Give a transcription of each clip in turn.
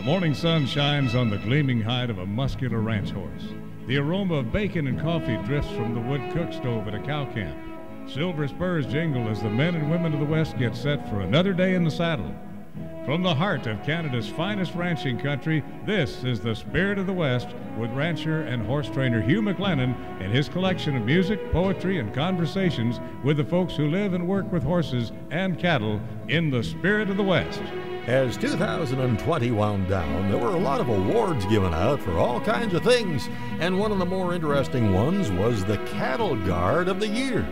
morning sun shines on the gleaming hide of a muscular ranch horse. The aroma of bacon and coffee drifts from the wood cook stove at a cow camp. Silver spurs jingle as the men and women of the West get set for another day in the saddle. From the heart of Canada's finest ranching country, this is the Spirit of the West with rancher and horse trainer Hugh McLennan and his collection of music, poetry, and conversations with the folks who live and work with horses and cattle in the Spirit of the West. As 2020 wound down, there were a lot of awards given out for all kinds of things, and one of the more interesting ones was the Cattle Guard of the Year.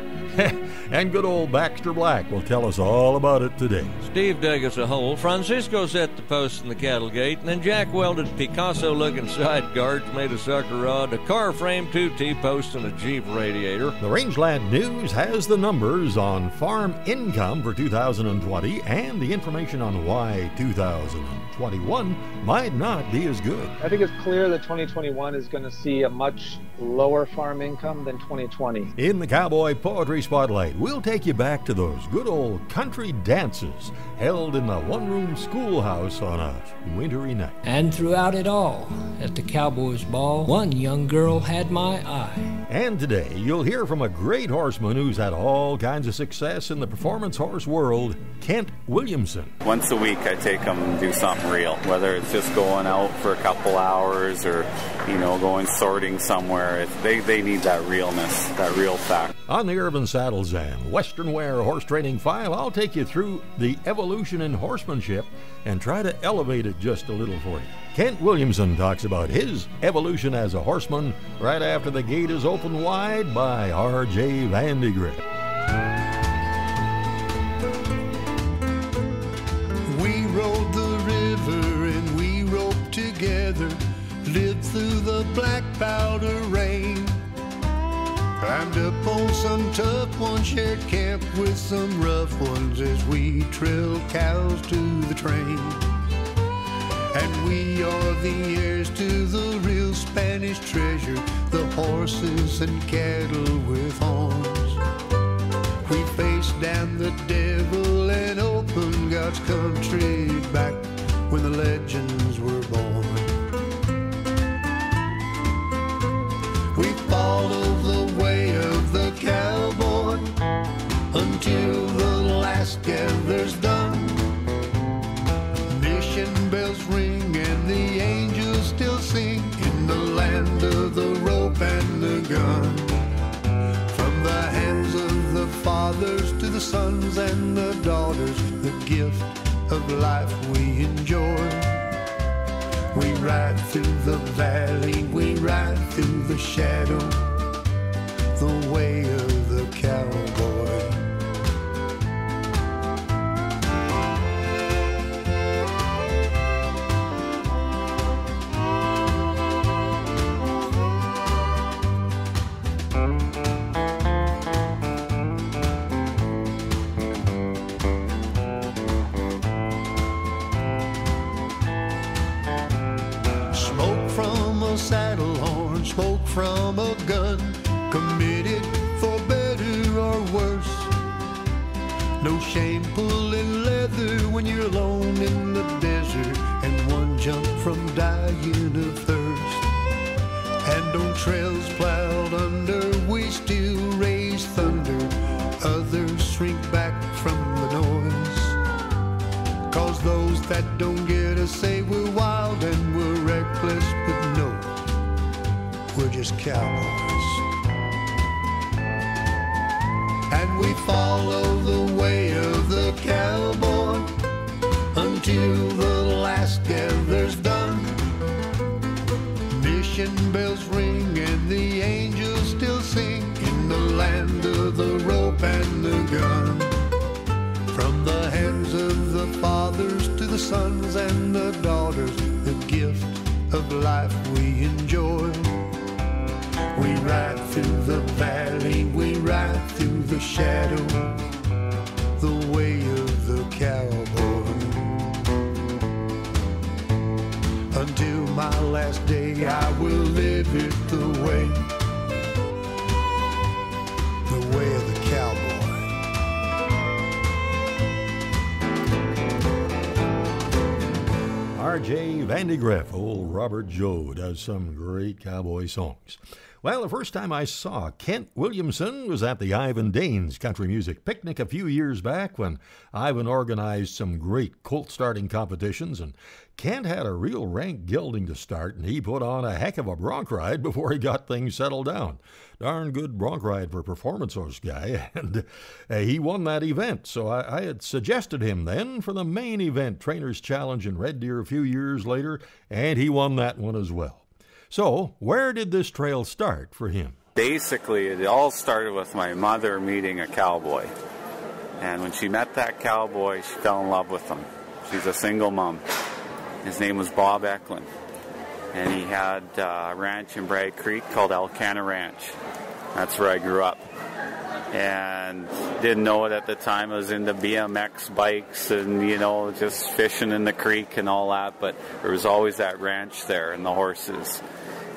And good old Baxter Black will tell us all about it today. Steve dug us a hole, Francisco set the post in the cattle gate, and then Jack welded Picasso-looking side guards, made a sucker rod, a car frame, 2 T-posts, and a Jeep radiator. The Rangeland News has the numbers on farm income for 2020 and the information on why 2021 might not be as good. I think it's clear that 2021 is going to see a much lower farm income than 2020. In the Cowboy Poetry Spotlight, we'll take you back to those good old country dances held in the one-room schoolhouse on a wintry night. And throughout it all, at the Cowboys' Ball, one young girl had my eye. And today, you'll hear from a great horseman who's had all kinds of success in the performance horse world, Kent Williamson. Once a week, I take them and do something real, whether it's just going out for a couple hours or, going sorting somewhere. They need that realness, that real fact. On the Urban Saddles and Western Wear Horse Training File, I'll take you through the evolution in horsemanship and try to elevate it just a little for you. Kent Williamson talks about his evolution as a horseman right after the gate is opened wide by R.J. Vandegrip. We rode the river and we roped together, lived through the black powder rain, climbed up on some tough ones, shared camp with some rough ones as we trailed cows to the train. And we are the heirs to the real Spanish treasure, the horses and cattle with horns. We faced down the devil and opened God's country back when the legends were born. We followed the way of the cowboy until the last gather's done. Mission bells ring and the angels still sing in the land of the rope and the gun. From the hands of the fathers to the sons and the daughters, the gift of life we enjoy. We ride through the valley, we ride through the shadow, the way of the cowboy. Saddle horn, smoke from a gun, committed for better or worse. No shame pulling leather when you're alone in the desert and one jump from dying of thirst. And on trails plowed under, we still raise thunder, others shrink back from the noise. Cause those that don't get us say we're wild and we're reckless, but no, we're just cowboys. And we follow the way of the cowboy until the last gather's done. Mission bells ring and the angels still sing in the land of the rope and the gun. From the hands of the fathers to the sons and the daughters, the gift of life we enjoy. We ride through the valley, we ride through the shadow, the way of the cowboy. Until my last day I will live it the way of the cowboy. R.J. Vandegrift. Old Robert Joe does some great cowboy songs. Well, the first time I saw Kent Williamson was at the Ivan Danes Country Music Picnic a few years back when Ivan organized some great colt starting competitions, and Kent had a real rank gelding to start, and he put on a heck of a bronc ride before he got things settled down. Darn good bronc ride for a performance horse guy, and he won that event. So I had suggested him then for the main event, Trainers Challenge in Red Deer a few years later, and he won that one as well. So, where did this trail start for him? Basically, it all started with my mother meeting a cowboy. And when she met that cowboy, she fell in love with him. She's a single mom. His name was Bob Eklund. And he had a ranch in Bragg Creek called Elkanah Ranch. That's where I grew up. And didn't know it at the time. I was into BMX bikes and, you know, just fishing in the creek and all that. But there was always that ranch there and the horses.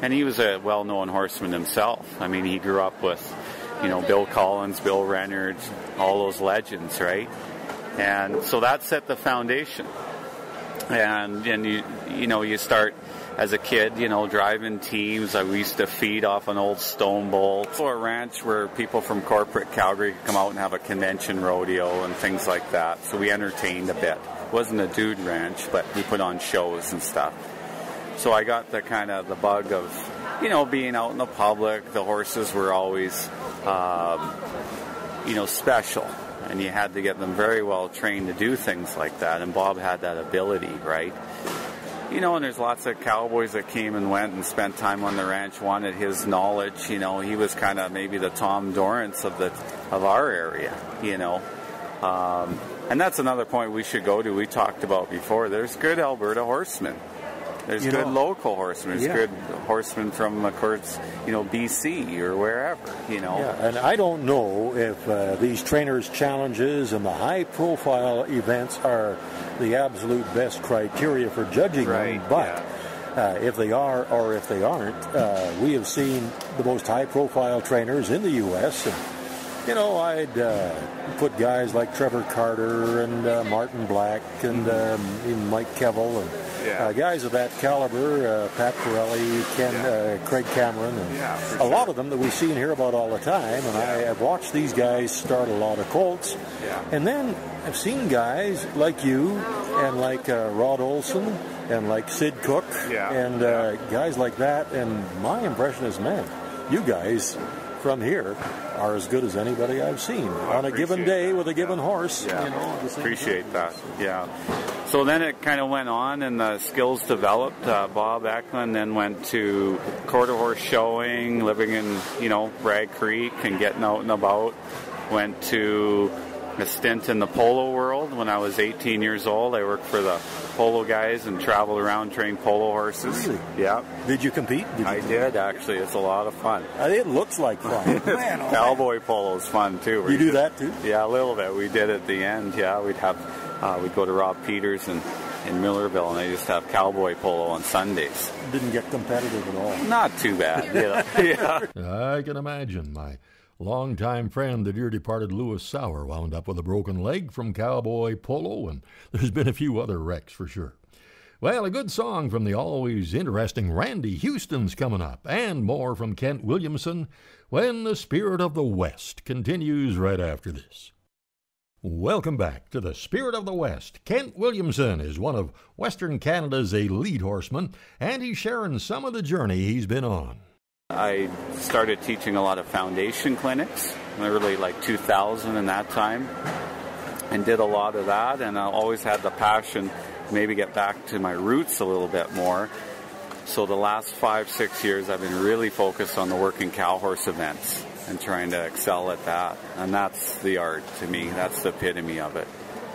And he was a well-known horseman himself. I mean, he grew up with, you know, Bill Collins, Bill Reynolds, all those legends, right? And so that set the foundation. And you know, you start as a kid, you know, driving teams. We used to feed off an old stone bowl. So a ranch where people from corporate Calgary could come out and have a convention rodeo and things like that. So we entertained a bit. It wasn't a dude ranch, but we put on shows and stuff. So I got the kind of the bug of, you know, being out in the public. The horses were always, you know, special. And you had to get them very well trained to do things like that. And Bob had that ability, right? You know, and there's lots of cowboys that came and went and spent time on the ranch, wanted his knowledge. You know, he was kind of maybe the Tom Dorrance of our area, you know. And that's another point we should go to. We talked about before. There's good Alberta horsemen. There's good local horsemen. There's good horsemen from, of course, you know, BC or wherever, you know. Yeah, and I don't know if these trainers' challenges and the high-profile events are the absolute best criteria for judging them, but if they are or if they aren't, we have seen the most high-profile trainers in the U.S., and you know, I'd put guys like Trevor Carter and Martin Black and even Mike Kevill and guys of that caliber, Pat Pirelli, Craig Cameron, and a lot of them that we see and hear about all the time. And I've watched these guys start a lot of colts. And then I've seen guys like you and like Rod Olson and like Sid Cook and guys like that. And my impression is, man, you guys from here are as good as anybody I've seen on a given day with a given horse. Yeah, you know, appreciate that. Yeah. So then it kind of went on, and the skills developed. Bob Eklund then went to quarter horse showing, living in, you know, Bragg Creek and getting out and about. Went to a stint in the polo world when I was 18 years old. I worked for the polo guys and traveled around, trained polo horses. Really? Yeah. Did you compete? I did, actually. It's a lot of fun. It looks like fun. Cowboy polo is fun, too. You do that, too? Yeah, a little bit. We did at the end, we'd go to Rob Peters in Millerville, and they just have cowboy polo on Sundays. Didn't get competitive at all. Not too bad, you know. I can imagine. My longtime friend, the dear departed Louis Sauer, wound up with a broken leg from cowboy polo, and there's been a few other wrecks for sure. Well, a good song from the always interesting Randy Houston's coming up, and more from Kent Williamson when the Spirit of the West continues right after this. Welcome back to the Spirit of the West. Kent Williamson is one of Western Canada's elite horsemen, and he's sharing some of the journey he's been on. I started teaching a lot of foundation clinics, early like 2000 and that time, and did a lot of that, and I always had the passion to maybe get back to my roots a little bit more. So the last 5-6 years I've been really focused on the working cow horse events and trying to excel at that, and that's the art to me. That's the epitome of it.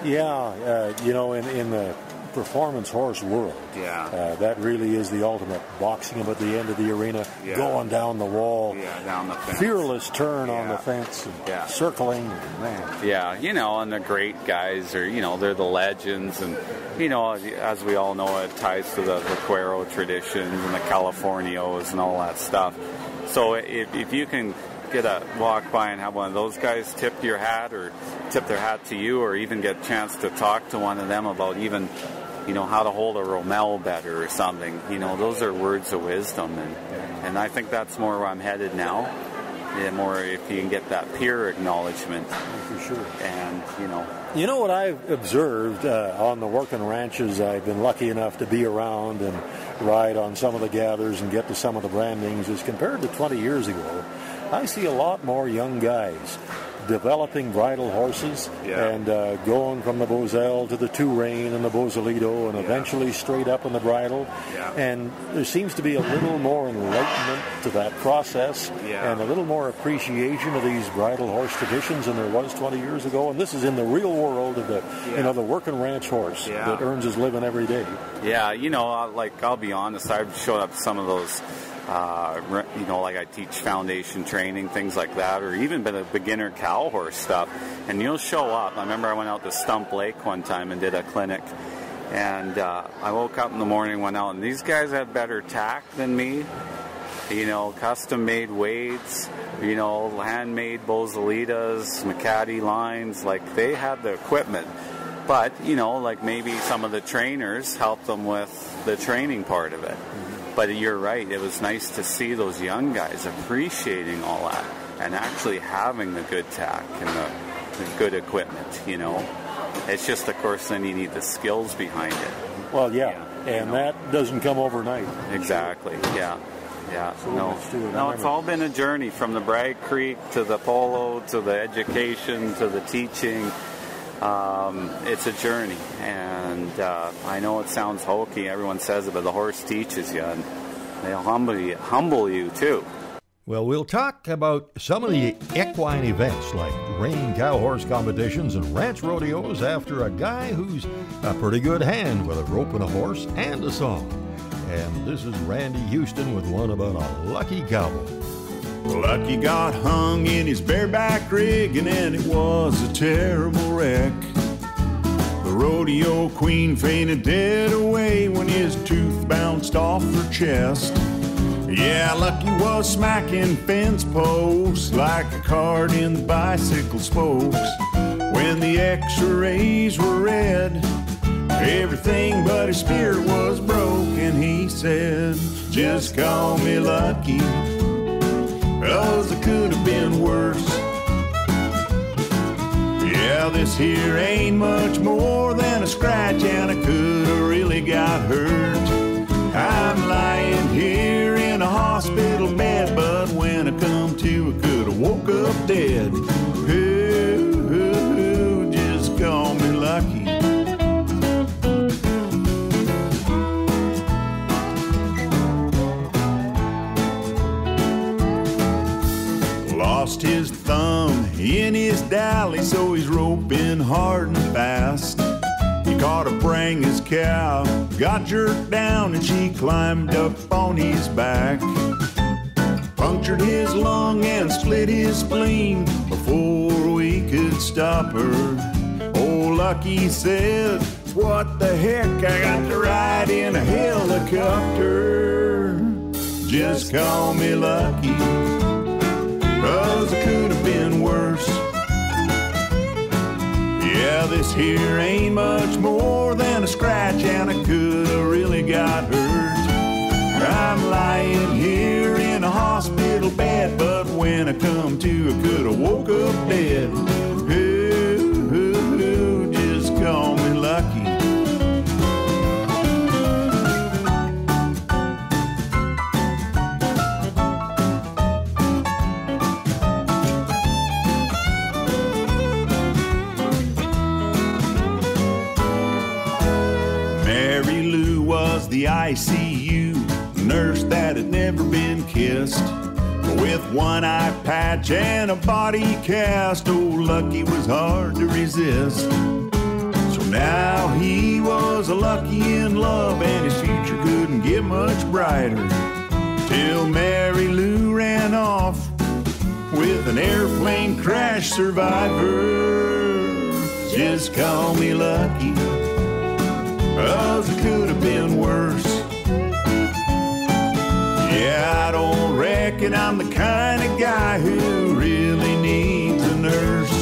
Yeah, you know, in the performance horse world, that really is the ultimate. Boxing him at the end of the arena, going down the wall, down the fence. Fearless turn on the fence, and circling, man. Yeah, you know, and the great guys are, you know, they're the legends, and, you know, as we all know, it ties to the Cuero traditions and the Californios and all that stuff. So if you can get a walk by and have one of those guys tip your hat or tip their hat to you, or even get a chance to talk to one of them about even how to hold a romal better or something. Those are words of wisdom, and I think that's more where I'm headed now. More if you can get that peer acknowledgement. For sure. And, You know what I've observed on the working ranches I've been lucky enough to be around and ride on some of the gathers and get to some of the brandings is compared to 20 years ago, I see a lot more young guys developing bridle horses and going from the Boselle to the Two-Rein and the Bosalito and eventually straight up in the bridle. Yeah. And there seems to be a little more enlightenment to that process and a little more appreciation of these bridle horse traditions than there was 20 years ago. And this is in the real world of the, the working ranch horse that earns his living every day. Yeah, I'll be honest, I've showed up to some of those like I teach foundation training, things like that, or even been a beginner cow horse stuff, and you'll show up. I remember I went out to Stump Lake one time and did a clinic, and I woke up in the morning, went out, and these guys had better tack than me, custom-made weights, handmade Bosalitas, Macati lines, like they had the equipment. But, like maybe some of the trainers helped them with the training part of it. But you're right, it was nice to see those young guys appreciating all that and actually having the good tack and the good equipment, It's just, of course, then you need the skills behind it. Well, and that doesn't come overnight. Exactly, yeah. So it's all been a journey from the Bragg Creek to the polo to the education to the teaching. It's a journey, and I know it sounds hokey. Everyone says it, but the horse teaches you, and they'll humble you too. Well, we'll talk about some of the equine events like rein cow horse competitions and ranch rodeos after a guy who's a pretty good hand with a rope and a horse and a song. And this is Randy Houston with one about a lucky cowboy. Lucky got hung in his bareback rigging, and it was a terrible wreck. The rodeo queen fainted dead away when his tooth bounced off her chest. Yeah, Lucky was smacking fence posts like a cart in the bicycle spokes. When the x-rays were read, everything but his spirit was broken. He said, just call me Lucky, 'cause it could have been worse. Yeah, this here ain't much more than a scratch, and I could have really got hurt. I'm lying here in a hospital bed, but when I come to, I could have woke up dead. Ooh, just call me Lucky. Lost his thumb in his dally, so he's roping hard and fast. He caught a Brangus cow, got jerked down, and she climbed up on his back. Punctured his lung and split his spleen before we could stop her. Oh, Lucky said, what the heck, I got to ride in a helicopter. Just call me Lucky, 'cause it could have been worse. Yeah, this here ain't much more than a scratch, and I could have really got hurt. I'm lying here in a hospital bed, but when I come to, I could have woke up dead. Ooh, just call me Lucky. The ICU nurse that had never been kissed, with one eye patch and a body cast. Oh, Lucky was hard to resist. So now he was a Lucky in love, and his future couldn't get much brighter, till Mary Lou ran off with an airplane crash survivor. Just call me Lucky, 'cause it could have been worse. Yeah, I don't reckon I'm the kind of guy who really needs a nurse.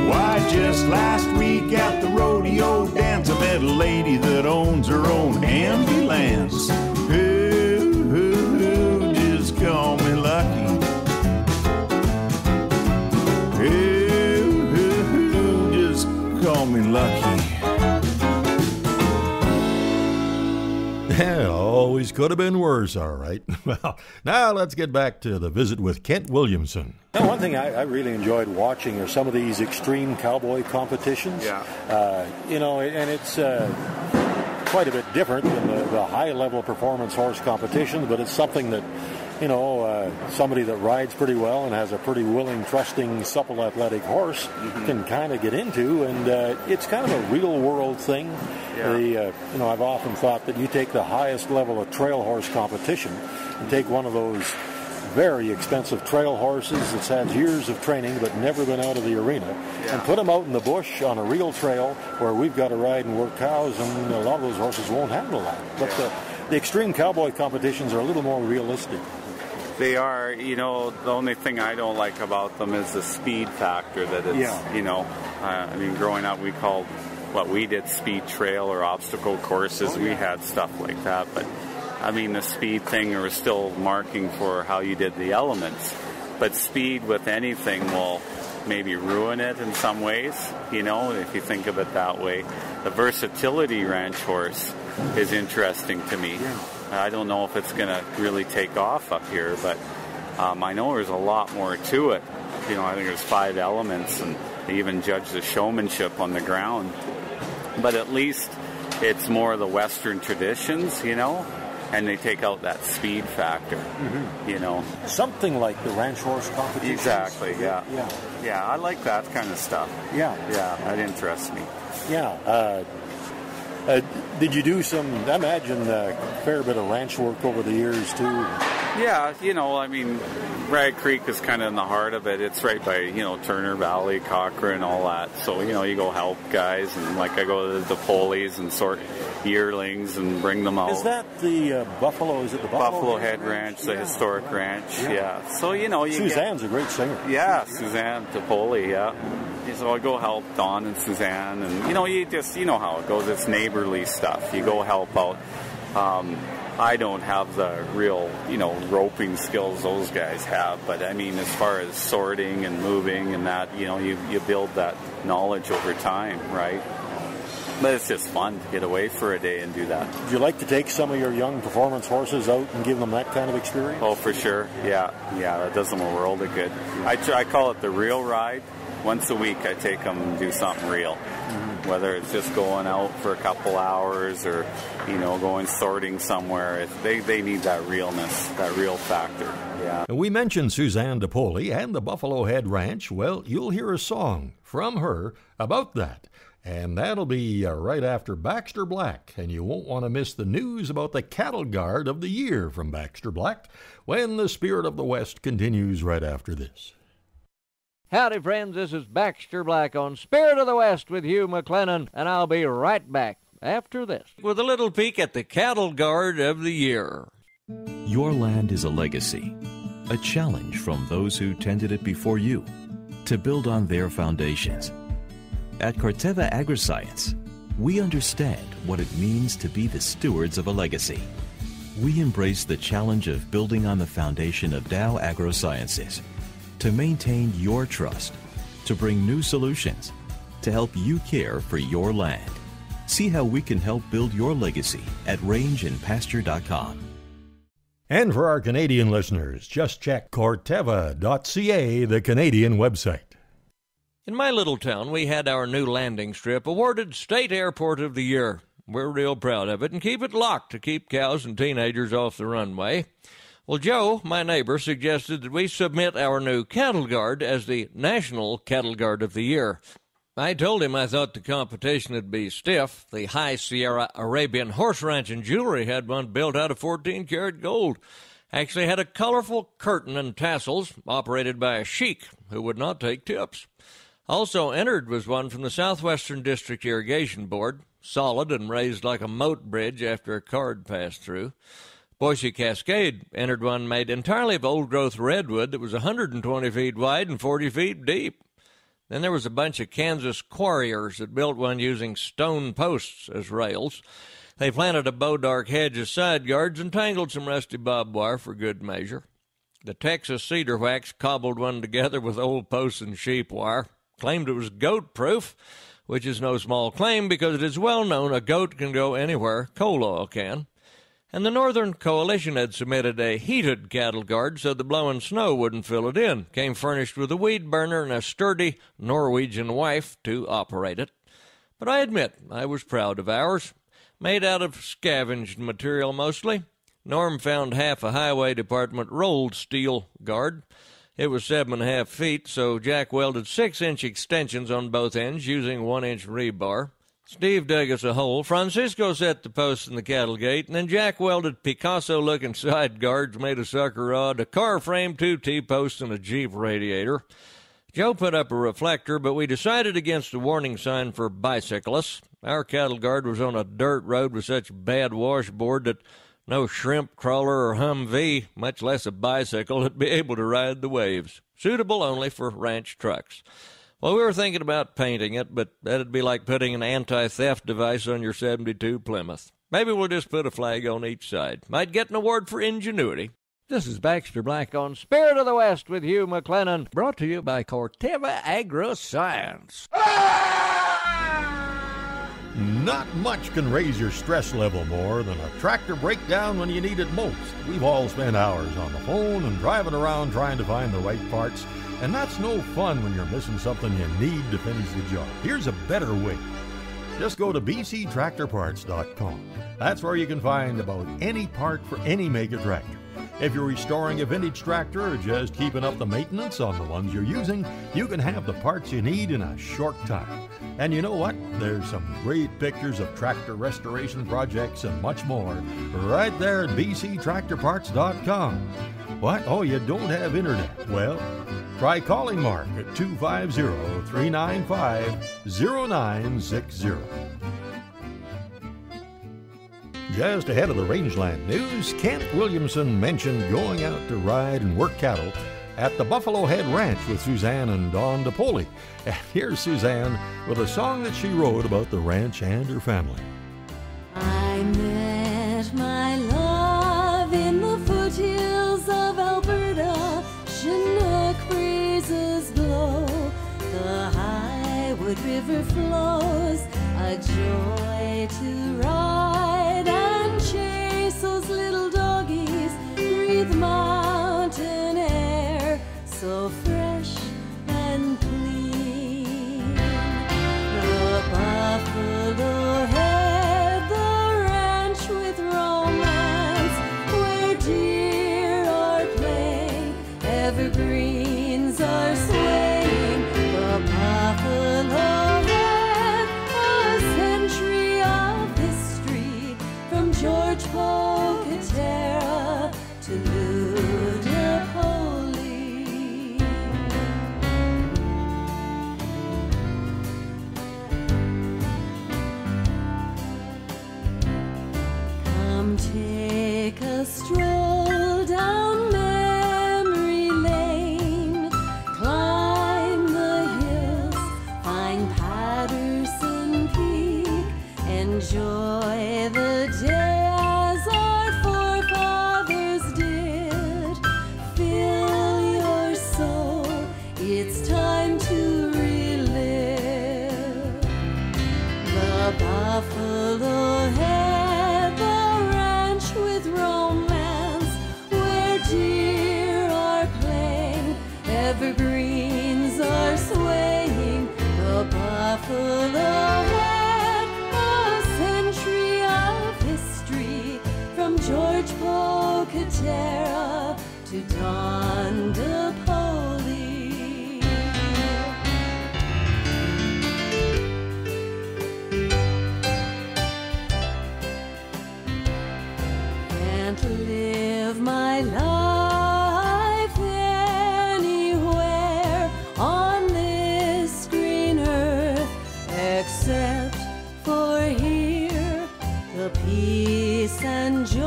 Why, just last week at the rodeo dance, I met a lady that owned owns her own ambulance. Just call me lucky. Just call me lucky. Yeah, always could have been worse, all right. Well, now let's get back to the visit with Kent Williamson. Now, one thing I really enjoyed watching are some of these extreme cowboy competitions. Yeah. And it's quite a bit different than the high-level performance horse competition, but it's something that, somebody that rides pretty well and has a pretty willing, trusting, supple, athletic horse can kind of get into, and it's kind of a real-world thing. Yeah. I've often thought that you take the highest level of trail horse competition and take one of those very expensive trail horses that's had years of training but never been out of the arena, and put them out in the bush on a real trail where we've got to ride and work cows, and a lot of those horses won't handle that. But the extreme cowboy competitions are a little more realistic. They are, the only thing I don't like about them is the speed factor that it's, growing up we called what we did speed trail or obstacle courses. We had stuff like that, but the speed thing was still marking for how you did the elements. But speed with anything will maybe ruin it in some ways, if you think of it that way. The versatility ranch horse is interesting to me. I don't know if it's going to really take off up here, but I know there's a lot more to it. I think there's 5 elements, and they even judge the showmanship on the ground. But at least it's more of the Western traditions, and they take out that speed factor, Something like the ranch horse competition. Exactly, yeah. I like that kind of stuff. Yeah, that interests me. Yeah. Did you do I imagine a fair bit of ranch work over the years, too? Yeah, Bragg Creek is kind of in the heart of it. It's right by, Turner Valley, Cochrane, all that. So, you go help guys, and I go to the Polies and sort yearlings and bring them out. Is that the Buffalo? Is it the Buffalo Head Ranch, the historic ranch? Yeah. So, Suzanne's a great singer. Yeah, Suzanne Topoli, yeah. So I go help Don and Suzanne, and you know how it goes. It's neighborly stuff. You go help out. I don't have the real, roping skills those guys have, but as far as sorting and moving and that, you build that knowledge over time, right? But it's just fun to get away for a day and do that. Would you like to take some of your young performance horses out and give them that kind of experience? Oh, for sure. Yeah, that does them a world of good. I call it the real ride. Once a week I take them and do something real. Whether it's just going out for a couple hours or, going sorting somewhere. They need that realness, that real factor. Yeah. We mentioned Suzanne DePoli and the Buffalo Head Ranch. Well, you'll hear a song from her about that. And that'll be right after Baxter Black. And you won't want to miss the news about the Cattle Guard of the Year from Baxter Black when the Spirit of the West continues right after this. Howdy, friends. This is Baxter Black on Spirit of the West with Hugh McLennan, and I'll be right back after this with a little peek at the Cattle Guard of the Year. Your land is a legacy, a challenge from those who tended it before you to build on their foundations. At Corteva Agriscience, we understand what it means to be the stewards of a legacy. We embrace the challenge of building on the foundation of Dow AgroSciences to maintain your trust, to bring new solutions, to help you care for your land. See how we can help build your legacy at rangeandpasture.com. And for our Canadian listeners, just check Corteva.ca, the Canadian website. In my little town, we had our new landing strip awarded State Airport of the Year. We're real proud of it and keep it locked to keep cows and teenagers off the runway. Well, Joe, my neighbor, suggested that we submit our new cattle guard as the National Cattle Guard of the Year. I told him I thought the competition would be stiff. The High Sierra Arabian Horse Ranch and Jewelry had one built out of 14-karat gold. Actually had a colorful curtain and tassels operated by a sheik who would not take tips. Also entered was one from the Southwestern District Irrigation Board, solid and raised like a moat bridge after a card passed through. Boise Cascade entered one made entirely of old-growth redwood that was 120 feet wide and 40 feet deep. Then there was a bunch of Kansas quarriers that built one using stone posts as rails. They planted a bodark hedge of side yards and tangled some rusty barbed wire for good measure. The Texas cedar wax cobbled one together with old posts and sheep wire, claimed it was goat-proof, which is no small claim because it is well known a goat can go anywhere coal oil can. And the Northern Coalition had submitted a heated cattle guard so the blowing snow wouldn't fill it in, came furnished with a weed burner and a sturdy Norwegian wife to operate it. But I admit I was proud of ours. Made out of scavenged material mostly. Norm found half a highway department rolled steel guard. It was 7.5 feet, so Jack welded 6-inch extensions on both ends using 1-inch rebar. Steve dug us a hole. Francisco set the posts in the cattle gate, and then Jack welded Picasso-looking side guards made of sucker rod, a car frame, 2 T-posts, and a Jeep radiator. Joe put up a reflector, but we decided against a warning sign for bicyclists. Our cattle guard was on a dirt road with such bad washboard that no shrimp trawler or Humvee, much less a bicycle, would be able to ride the waves. Suitable only for ranch trucks. Well, we were thinking about painting it, but that'd be like putting an anti-theft device on your 72 Plymouth. Maybe we'll just put a flag on each side. Might get an award for ingenuity. This is Baxter Black on Spirit of the West with Hugh McLennan, brought to you by Corteva Agri-Science. Not much can raise your stress level more than a tractor breakdown when you need it most. We've all spent hours on the phone and driving around trying to find the right parts, and that's no fun when you're missing something you need to finish the job. Here's a better way. Just go to bctractorparts.com. That's where you can find about any part for any make of tractor. If you're restoring a vintage tractor or just keeping up the maintenance on the ones you're using, you can have the parts you need in a short time. And you know what? There's some great pictures of tractor restoration projects and much more right there at bctractorparts.com. What? Oh, you don't have internet? Well, try calling Mark at 250-395-0960. Just ahead of the Rangeland news, Kent Williamson mentioned going out to ride and work cattle at the Buffalo Head Ranch with Suzanne and Don DePoli. And here's Suzanne with a song that she wrote about the ranch and her family. I met my love in the foothills of Alberta. Chinook breezes blow, the Highwood River flows, a joy to ride and chase those little doggies, breathe mountain air so fresh and clean. The Buffalo Head, the ranch with romance, where deer are playing, evergreens are swaying. The Buffalo Head, a century of history, from George Pocatera to Lou Napoli. Come take a stroll down memory lane, climb the hills, find Patterson Peak, enjoy the day as our forefathers did. Fill your soul, it's time to relive. The Buffalo Head, the ranch with romance, where deer are playing, evergreens are swaying. The Buffalo Head, a century of history, from George Pocatera to Don DePoli. Can't live my life anywhere on this green earth except for here. The peace and joy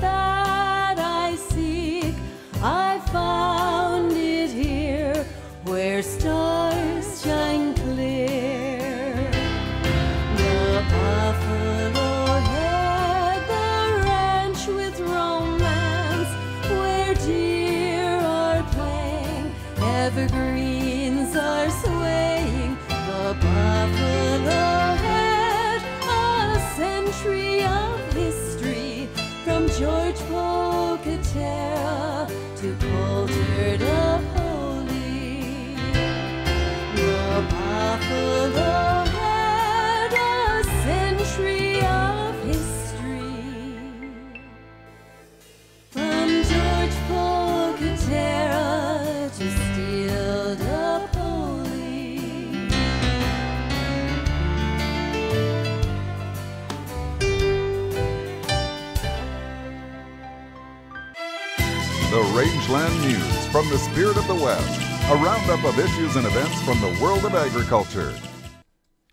that I seek, I found it here, where stars shine clear. The Buffalo Rangeland News from the Spirit of the West, a roundup of issues and events from the world of agriculture.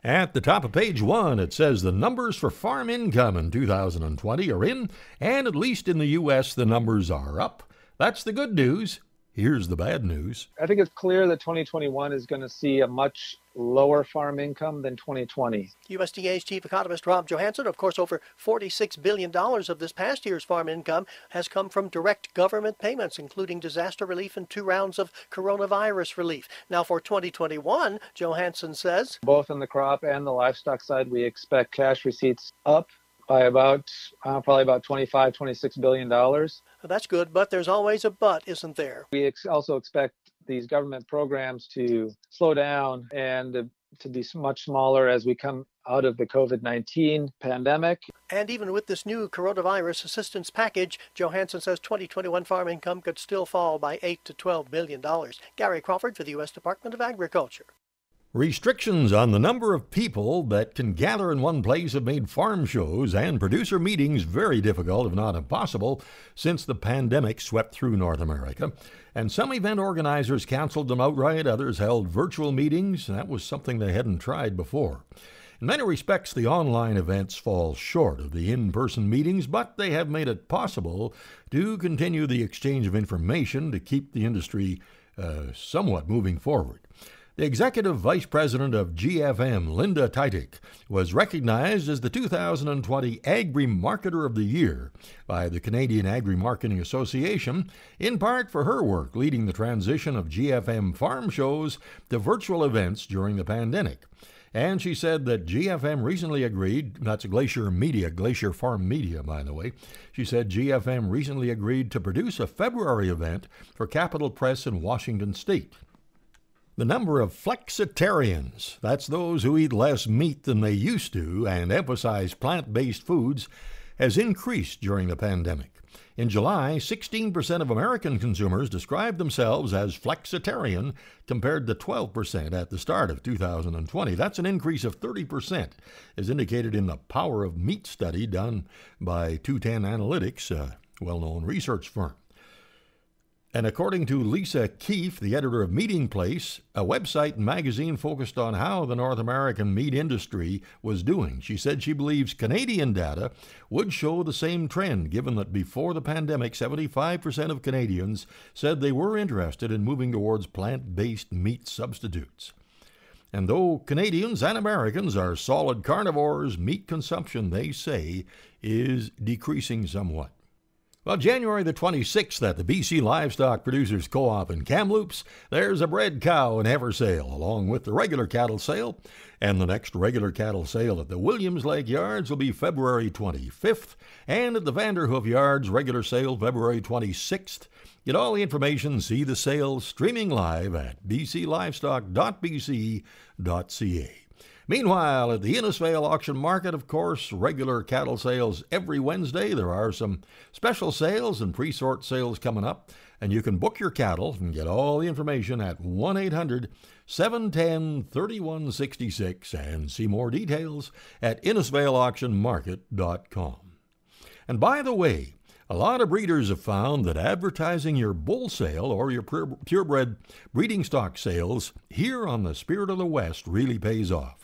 At the top of page 1, it says the numbers for farm income in 2020 are in, and at least in the U.S., the numbers are up. That's the good news. Here's the bad news. I think it's clear that 2021 is going to see a much lower farm income than 2020. USDA's chief economist Rob Johansson, of course, over $46 billion of this past year's farm income has come from direct government payments, including disaster relief and 2 rounds of coronavirus relief. Now for 2021, Johansson says, both on the crop and the livestock side, we expect cash receipts up by probably about $26 billion. That's good, but there's always a but, isn't there? We also expect these government programs to slow down and to be much smaller as we come out of the COVID-19 pandemic. And even with this new coronavirus assistance package, Johansson says 2021 farm income could still fall by $8 to $12 billion. Gary Crawford for the U.S. Department of Agriculture. Restrictions on the number of people that can gather in one place have made farm shows and producer meetings very difficult, if not impossible, since the pandemic swept through North America. And some event organizers canceled them outright, others held virtual meetings. That was something they hadn't tried before. In many respects, the online events fall short of the in-person meetings, but they have made it possible to continue the exchange of information to keep the industry somewhat moving forward. The executive vice president of GFM, Linda Teitig, was recognized as the 2020 Agri-Marketer of the Year by the Canadian Agri-Marketing Association, in part for her work leading the transition of GFM farm shows to virtual events during the pandemic. And she said that GFM recently agreed, that's Glacier Farm Media, by the way. She said GFM recently agreed to produce a February event for Capital Press in Washington State. The number of flexitarians, that's those who eat less meat than they used to and emphasize plant-based foods, has increased during the pandemic. In July, 16% of American consumers described themselves as flexitarian compared to 12% at the start of 2020. That's an increase of 30%, as indicated in the Power of Meat study done by 210 Analytics, a well-known research firm. And according to Lisa Keefe, the editor of Meeting Place, a website and magazine focused on how the North American meat industry was doing, she said she believes Canadian data would show the same trend, given that before the pandemic, 75% of Canadians said they were interested in moving towards plant-based meat substitutes. And though Canadians and Americans are solid carnivores, meat consumption, they say, is decreasing somewhat. Well, January the 26th at the BC Livestock Producers Co-op in Kamloops, there's a bred cow and heifer sale, along with the regular cattle sale. And the next regular cattle sale at the Williams Lake Yards will be February 25th, and at the Vanderhoof Yards, regular sale February 26th. Get all the information, see the sales streaming live at bclivestock.bc.ca. Meanwhile, at the Innisfail Auction Market, of course, regular cattle sales every Wednesday. There are some special sales and pre-sort sales coming up, and you can book your cattle and get all the information at 1-800-710-3166 and see more details at innisfailauctionmarket.com. And by the way, a lot of breeders have found that advertising your bull sale or your purebred breeding stock sales here on the Spirit of the West really pays off.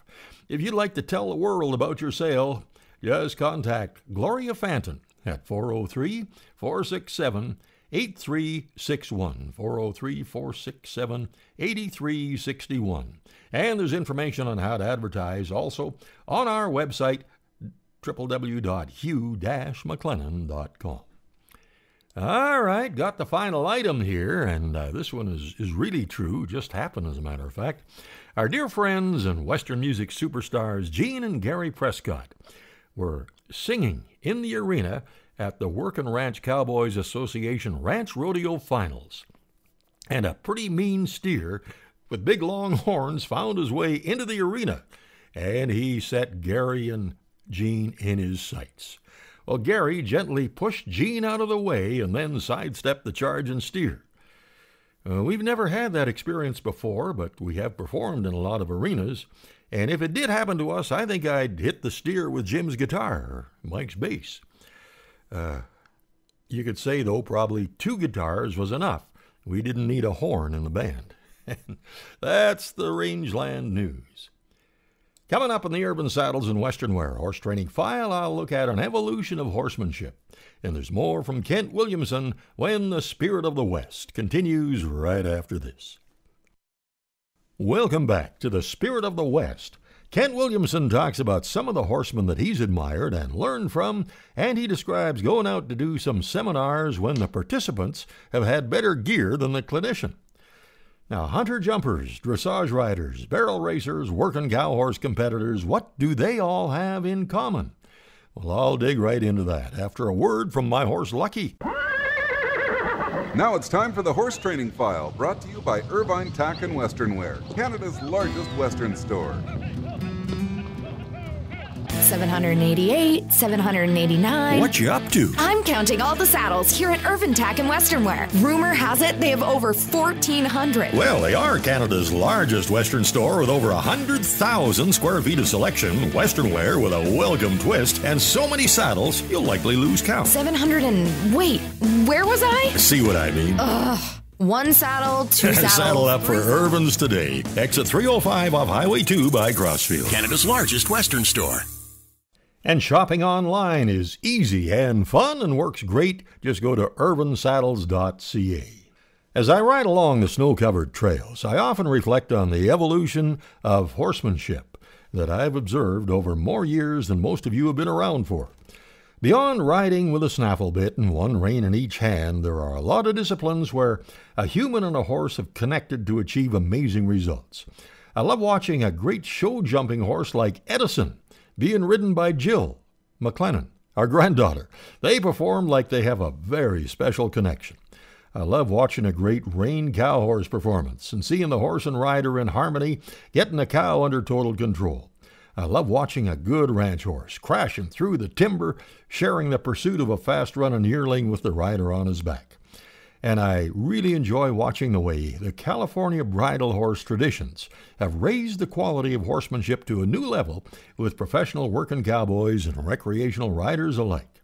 If you'd like to tell the world about your sale, just contact Gloria Fanton at 403-467-8361, 403-467-8361. And there's information on how to advertise also on our website, www.hugh-mclennan.com. All right, got the final item here, and this one is really true, just happened as a matter of fact. Our dear friends and Western music superstars Gene and Gary Prescott were singing in the arena at the Workin' Ranch Cowboys Association Ranch Rodeo Finals. And a pretty mean steer with big long horns found his way into the arena, and he set Gary and Gene in his sights. Well, Gary gently pushed Gene out of the way and then sidestepped the charging steer. We've never had that experience before, but we have performed in a lot of arenas, and if it did happen to us, I think I'd hit the steer with Jim's guitar or Mike's bass. You could say, though, probably 2 guitars was enough. We didn't need a horn in the band. That's the Rangeland news. Coming up in the Urban Saddles and Western Wear Horse Training File, I'll look at an evolution of horsemanship. And there's more from Kent Williamson when the Spirit of the West continues right after this. Welcome back to the Spirit of the West. Kent Williamson talks about some of the horsemen that he's admired and learned from, and he describes going out to do some seminars when the participants have had better gear than the clinician. Now, hunter jumpers, dressage riders, barrel racers, working cow horse competitors, what do they all have in common? Well, I'll dig right into that after a word from my horse Lucky. Now it's time for the Horse Training File, brought to you by Irvine Tack and Western Wear, Canada's largest Western store. 788, 789. What you up to? I'm counting all the saddles here at Irvine Tack and Western Wear. Rumor has it they have over 1,400. Well, they are Canada's largest Western store with over 100,000 square feet of selection, Western wear with a welcome twist, and so many saddles you'll likely lose count. 700 and... wait, where was I? See what I mean? Ugh. 1 saddle, 2 saddles. Saddle up for Irvine's today. Exit 305 off Highway 2 by Crossfield. Canada's largest Western store. And shopping online is easy and fun and works great. Just go to irvinsaddles.ca. As I ride along the snow-covered trails, I often reflect on the evolution of horsemanship that I've observed over more years than most of you have been around for. Beyond riding with a snaffle bit and one rein in each hand, there are a lot of disciplines where a human and a horse have connected to achieve amazing results. I love watching a great show-jumping horse like Edison being ridden by Jill McLennan, our granddaughter. They perform like they have a very special connection. I love watching a great rein cow horse performance and seeing the horse and rider in harmony, getting the cow under total control. I love watching a good ranch horse crashing through the timber, sharing the pursuit of a fast-running yearling with the rider on his back. And I really enjoy watching the way the California bridle horse traditions have raised the quality of horsemanship to a new level with professional working cowboys and recreational riders alike.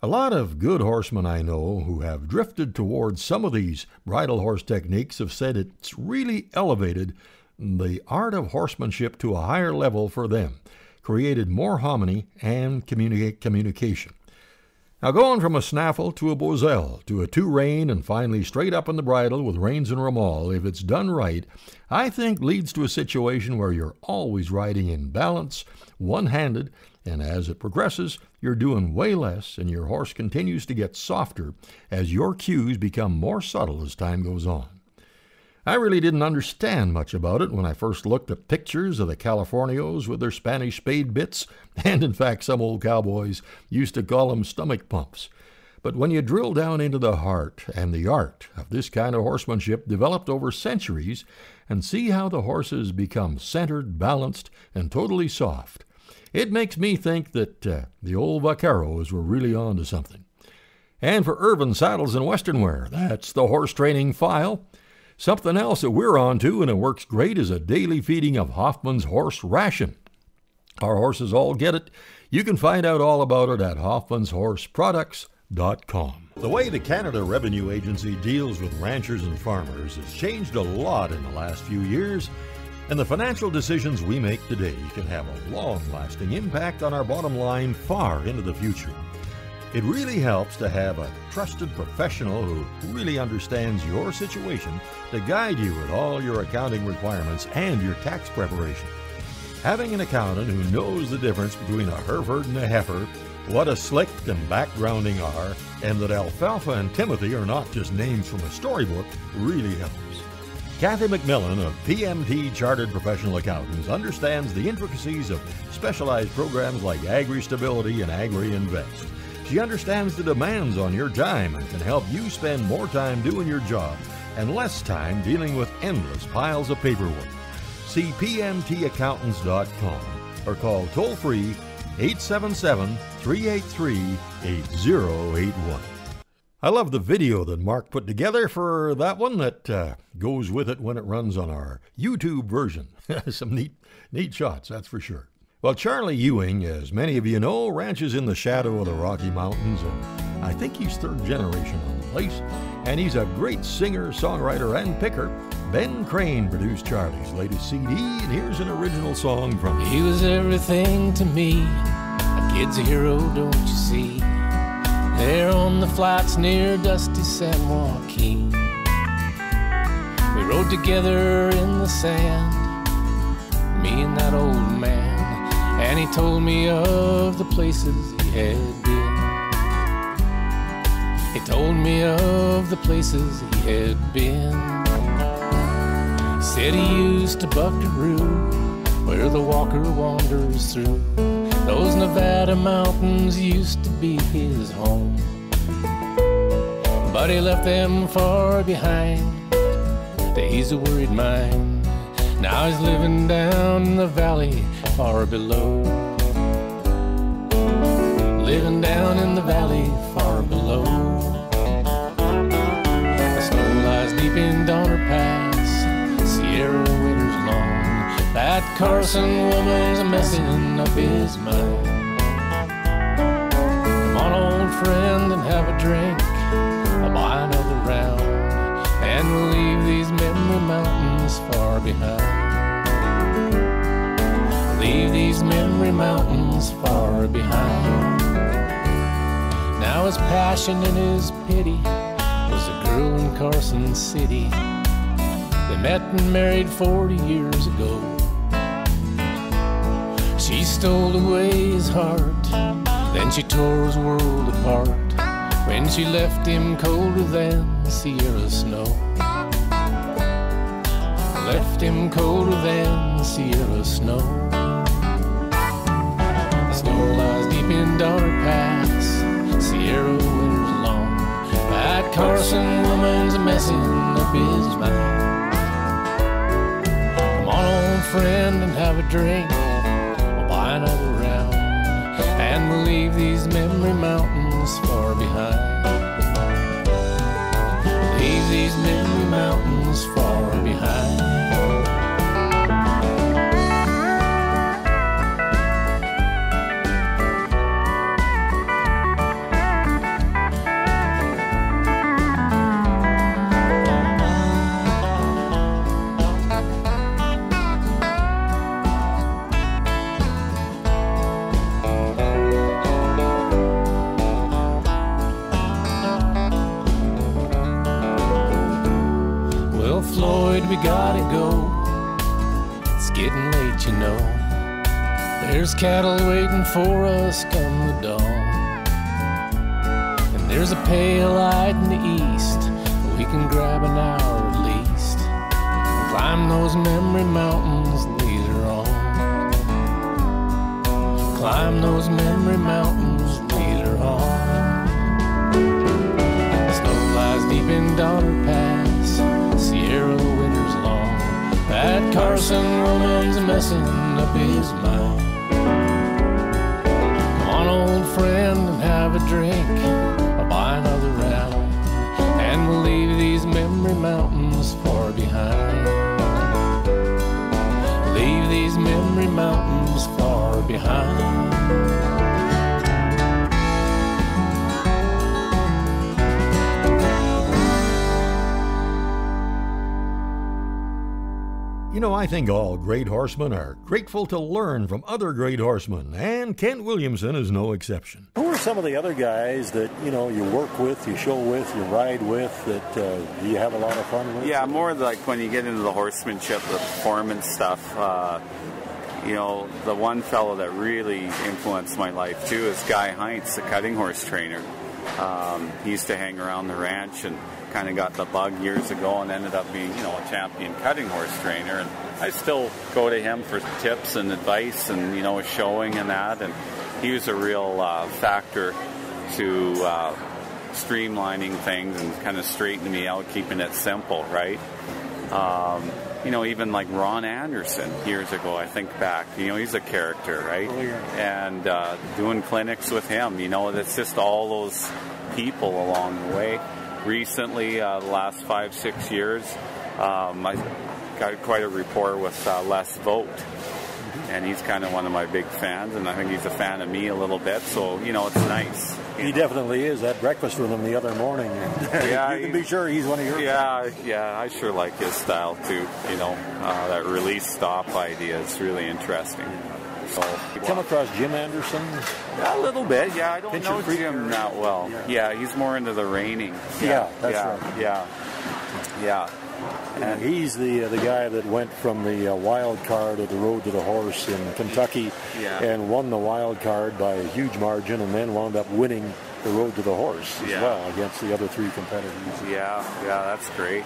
A lot of good horsemen I know who have drifted towards some of these bridle horse techniques have said it's really elevated the art of horsemanship to a higher level for them, created more harmony and communication. Now, going from a snaffle to a boselle to a 2-rein and finally straight up on the bridle with reins and ramal, if it's done right, I think leads to a situation where you're always riding in balance, one-handed, and as it progresses, you're doing way less and your horse continues to get softer as your cues become more subtle as time goes on. I really didn't understand much about it when I first looked at pictures of the Californios with their Spanish spade bits, and in fact some old cowboys used to call them stomach pumps. But when you drill down into the heart and the art of this kind of horsemanship developed over centuries and see how the horses become centered, balanced, and totally soft, it makes me think that the old vaqueros were really on to something. And for Irvine Saddles and Western Wear, that's the Horse Training File. Something else that we're on to, and it works great, is a daily feeding of Hoffman's Horse Ration. Our horses all get it. You can find out all about it at hoffmanshorseproducts.com. The way the Canada Revenue Agency deals with ranchers and farmers has changed a lot in the last few years, and the financial decisions we make today can have a long-lasting impact on our bottom line far into the future. It really helps to have a trusted professional who really understands your situation to guide you with all your accounting requirements and your tax preparation. Having an accountant who knows the difference between a Hereford and a heifer, what a slick and backgrounding are, and that Alfalfa and Timothy are not just names from a storybook really helps. Kathy McMillan of PMT Chartered Professional Accountants understands the intricacies of specialized programs like Agri-Stability and Agri-Invest. She understands the demands on your time and can help you spend more time doing your job and less time dealing with endless piles of paperwork. See pmtaccountants.com or call toll-free 877-383-8081. I love the video that Mark put together for that one that goes with it when it runs on our YouTube version. Some neat shots, that's for sure. Well, Charlie Ewing, as many of you know, ranches in the shadow of the Rocky Mountains and I think he's third generation on the place. And he's a great singer, songwriter, and picker. Ben Crane produced Charlie's latest CD, and here's an original song from him. He was everything to me, a kid's hero, don't you see? There on the flats near dusty San Joaquin, we rode together in the sand, me and that old man, and he told me of the places he had been. He told me of the places he had been. He said he used to buckaroo where the walker wanders through. Those Nevada mountains used to be his home, but he left them far behind to ease a worried mind. Now he's living down in the valley far below, living down in the valley far below. The snow lies deep in Donner Pass, Sierra winters long. That Carson woman's messing up his mind. Come on, old friend, and have a drink. I'll buy another round, and we'll leave these memory mountains far behind. Leave these memory mountains far behind. Now his passion and his pity was a girl in Carson City. They met and married 40 years ago. She stole away his heart, then she tore his world apart when she left him colder than Sierra snow. Left him colder than Sierra snow. The snow lies deep in Donner Pass, Sierra winters long. That Carson woman's messing up his mind. Come on, old friend, and have a drink. We'll buy another round, and we'll leave these memory mountains far behind. Leave these memory mountains far behind. We gotta go, it's getting late, you know. There's cattle waiting for us come the dawn, and there's a pale light in the east. We can grab an hour at least and climb those memory mountains later on. Climb those memory mountains later on. The snow lies deep in Donner Pass, Sierra winters long. That Carson woman's messing up his mind. Come on, old friend, and have a drink. I'll buy another round, and we'll leave these memory mountains far behind. Leave these memory mountains far behind. You know, I think all great horsemen are grateful to learn from other great horsemen, and Kent Williamson is no exception. Who are some of the other guys that, you know, you work with, you show with, you ride with, that you have a lot of fun with? Yeah, more like when you get into the horsemanship, the performance stuff. You know, the one fellow that really influenced my life, too, is Guy Heinz, the cutting horse trainer. He used to hang around the ranch and kind of got the bug years ago and ended up being, you know, a champion cutting horse trainer. And I still go to him for tips and advice and, you know, showing and that. And he was a real factor to streamlining things and kind of straightening me out, keeping it simple, right? You know, even like Ron Anderson years ago, I think back, you know, he's a character, right? Oh, yeah. And doing clinics with him, you know, it's just all those people along the way. Recently, the last 5-6 years, I got quite a rapport with Les Vogt. and he's kind of one of my big fans, and I think he's a fan of me a little bit, so, it's nice. He definitely is. At breakfast with him the other morning. Yeah, you can be sure he's one of your fans. Yeah, I sure like his style too. That release stop idea is really interesting. So, you come across Jim Anderson? A little bit, yeah. I don't know Jim that well. Yeah, he's more into the reining. Yeah, that's right. Yeah. And he's the guy that went from the wild card of the Road to the Horse in Kentucky and won the wild card by a huge margin, and then wound up winning the Road to the Horse as well against the other three competitors. Yeah, that's great.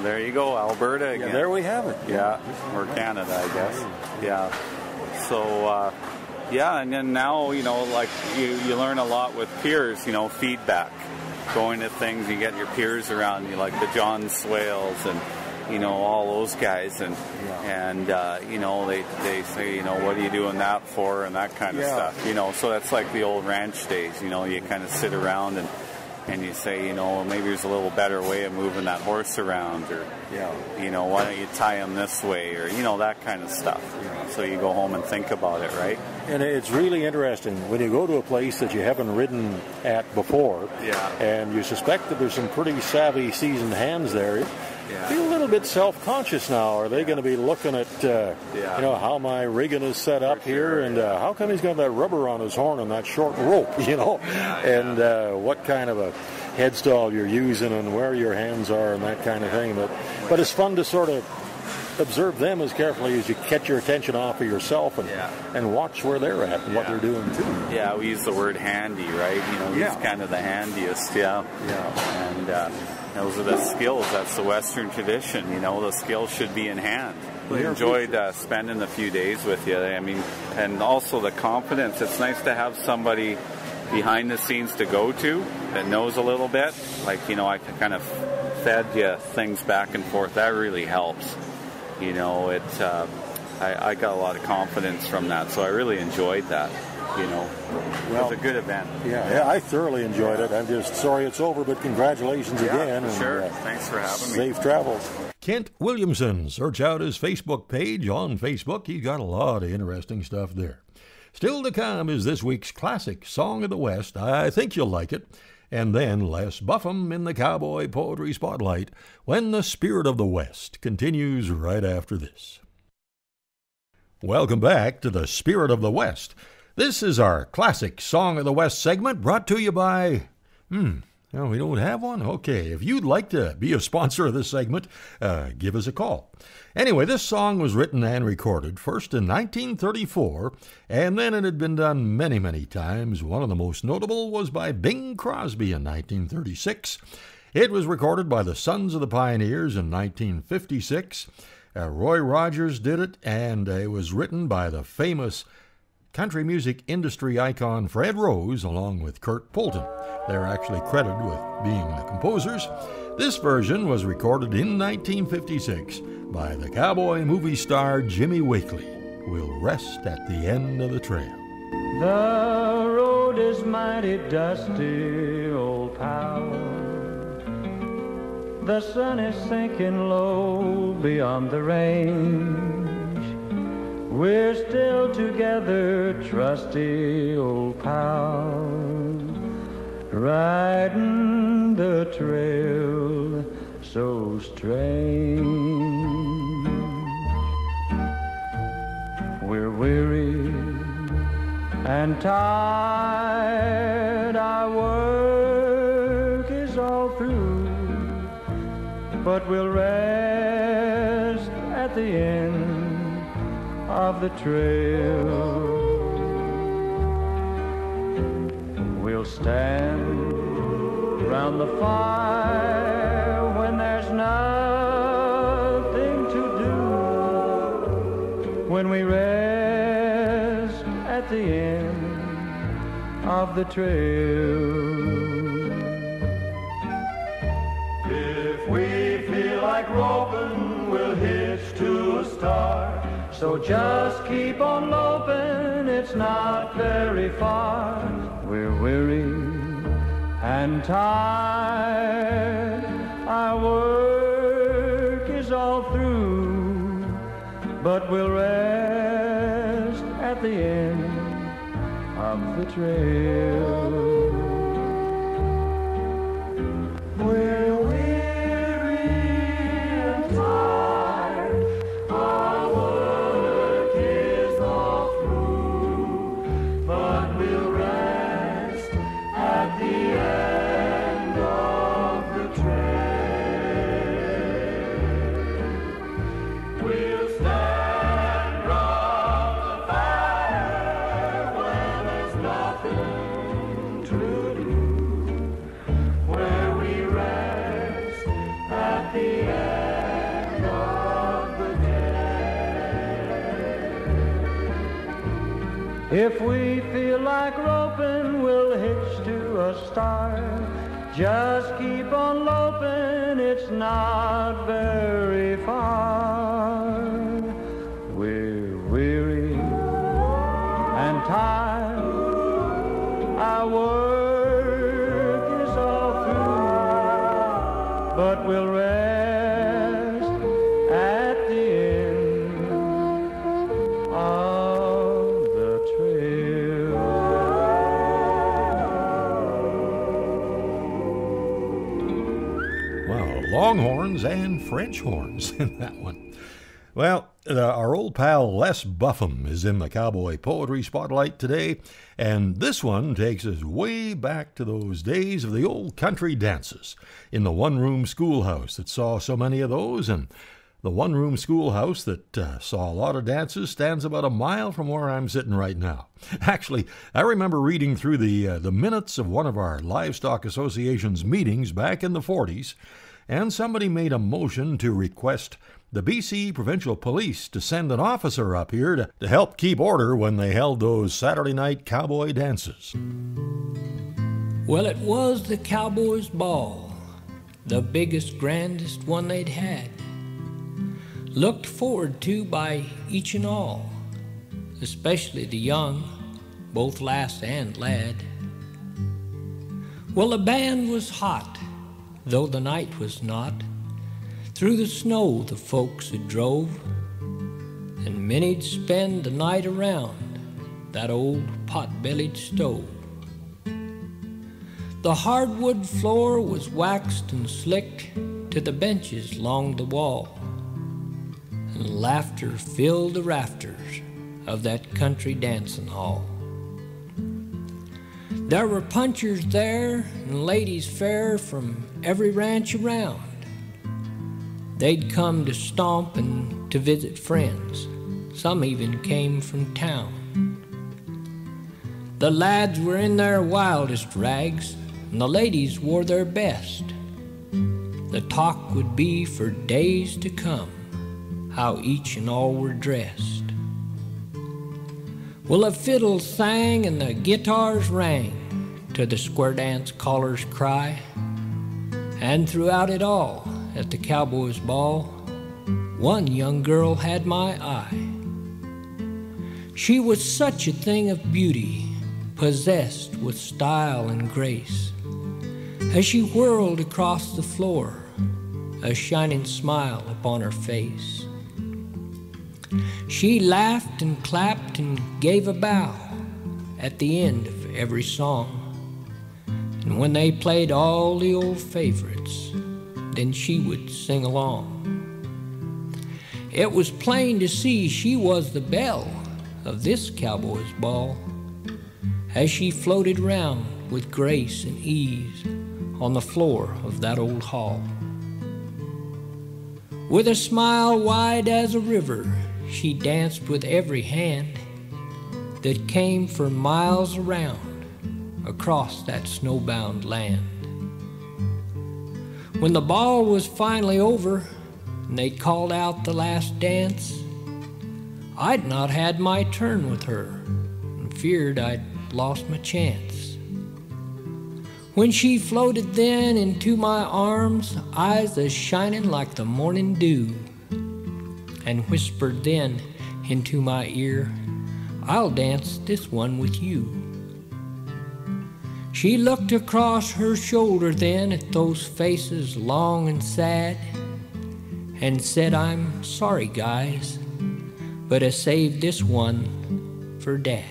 There you go, Alberta again. Yeah, there we have it. Yeah, or Canada, I guess. Yeah. So, and then now, like you learn a lot with peers, feedback. Going to things, you get your peers around you, like the John Swales and, all those guys. And they say, what are you doing that for, and that kind of stuff. So that's like the old ranch days, you kind of sit around and you say, maybe there's a little better way of moving that horse around, or, why don't you tie him this way, or, that kind of stuff. So you go home and think about it, right? And it's really interesting when you go to a place that you haven't ridden at before, and you suspect that there's some pretty savvy, seasoned hands there. Feel a little bit self-conscious now. Are they going to be looking at, how my rigging is set up here, and how come he's got that rubber on his horn and that short rope, and what kind of a headstall you're using and where your hands are and that kind of thing. But it's fun to sort of observe them as carefully as you catch your attention off of yourself and watch where they're at and what they're doing too. Yeah, we use the word handy, right? He's kind of the handiest, and those are the skills. That's the Western tradition, the skills should be in hand. We enjoyed spending a few days with you. I mean, and also the confidence. It's nice to have somebody behind the scenes to go to that knows a little bit. Like, I kind of fed you things back and forth. That really helps. I got a lot of confidence from that, so I really enjoyed that. It was a good event. Yeah, I thoroughly enjoyed it. I'm just sorry it's over, but congratulations again. Sure. Thanks for having me. Safe travels. Kent Williamson. Search out his Facebook page on Facebook. He's got a lot of interesting stuff there. Still to come is this week's classic Song of the West. I think you'll like it. And then Les Buffum in the Cowboy Poetry Spotlight when the Spirit of the West continues right after this. Welcome back to the Spirit of the West. This is our classic Song of the West segment brought to you by... we don't have one? Okay, if you'd like to be a sponsor of this segment, give us a call. Anyway, this song was written and recorded first in 1934, and then it had been done many, many times. One of the most notable was by Bing Crosby in 1936. It was recorded by the Sons of the Pioneers in 1956. Roy Rogers did it, and it was written by the famous country music industry icon Fred Rose along with Kurt Polton. They're actually credited with being the composers. This version was recorded in 1956 by the cowboy movie star Jimmy Wakely. We'll rest at the end of the trail. The road is mighty dusty, old pal. The sun is sinking low beyond the range. We're still together, trusty old pal, riding the trail so strange. We're weary and tired, our work is all through, but we'll rest at the end of the trail. We'll stand round the fire when there's nothing to do, when we rest at the end of the trail. If we feel like roping, we'll hitch to a star. So just keep on loping, it's not very far. We're weary and tired, our work is all through, but we'll rest at the end of the trail. We're weary and tired, our work is all through, but we'll rest at the end of the trail. We'll stand round the fire when there's nothing to do, where we rest at the end of the day. If we feel like roping, we'll hitch to a star. Just keep on loping, it's not very far. We're weary and tired, our work is all through, but we'll rest at the end of the trail. Wow, longhorns and French horns in that one. Well, our old pal Les Buffum is in the Cowboy Poetry Spotlight today, and this one takes us way back to those days of the old country dances in the one-room schoolhouse that saw so many of those, and the one-room schoolhouse that saw a lot of dances stands about a mile from where I'm sitting right now. Actually, I remember reading through the minutes of one of our Livestock Association's meetings back in the 40s, and somebody made a motion to request the BC Provincial Police to send an officer up here to help keep order when they held those Saturday night cowboy dances. Well, it was the Cowboys' Ball, the biggest, grandest one they'd had. Looked forward to by each and all, especially the young, both lass and lad. Well, the band was hot, though the night was not. Through the snow the folks had drove, and many'd spend the night around that old pot-bellied stove. The hardwood floor was waxed and slicked to the benches along the wall, and laughter filled the rafters of that country dancing hall. There were punchers there and ladies fair from every ranch around. They'd come to stomp and to visit friends. Some even came from town. The lads were in their wildest rags, and the ladies wore their best. The talk would be for days to come, how each and all were dressed. Well, the fiddles sang and the guitars rang to the square dance caller's cry, and throughout it all, at the Cowboys' Ball, one young girl had my eye. She was such a thing of beauty, possessed with style and grace. As she whirled across the floor, a shining smile upon her face. She laughed and clapped and gave a bow at the end of every song. And when they played all the old favorites, then she would sing along. It was plain to see she was the belle of this Cowboys' Ball, as she floated round with grace and ease on the floor of that old hall. With a smile wide as a river, she danced with every hand that came for miles around across that snowbound land. When the ball was finally over and they called out the last dance, I'd not had my turn with her and feared I'd lost my chance. When she floated then into my arms, eyes as shining like the morning dew, and whispered then into my ear, I'll dance this one with you. She looked across her shoulder then at those faces long and sad, and said, I'm sorry, guys, but I saved this one for Dad.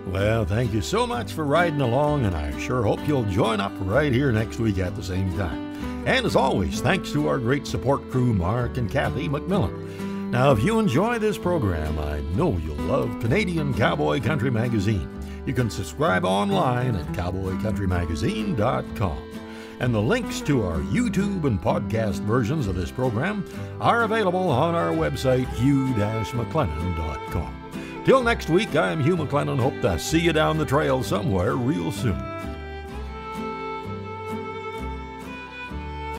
Well, thank you so much for riding along, and I sure hope you'll join up right here next week at the same time. And as always, thanks to our great support crew, Mark and Kathy McMillan. Now, if you enjoy this program, I know you'll love Canadian Cowboy Country Magazine. You can subscribe online at cowboycountrymagazine.com. And the links to our YouTube and podcast versions of this program are available on our website, hugh-mclennan.com. Till next week, I'm Hugh McLennan. Hope to see you down the trail somewhere real soon.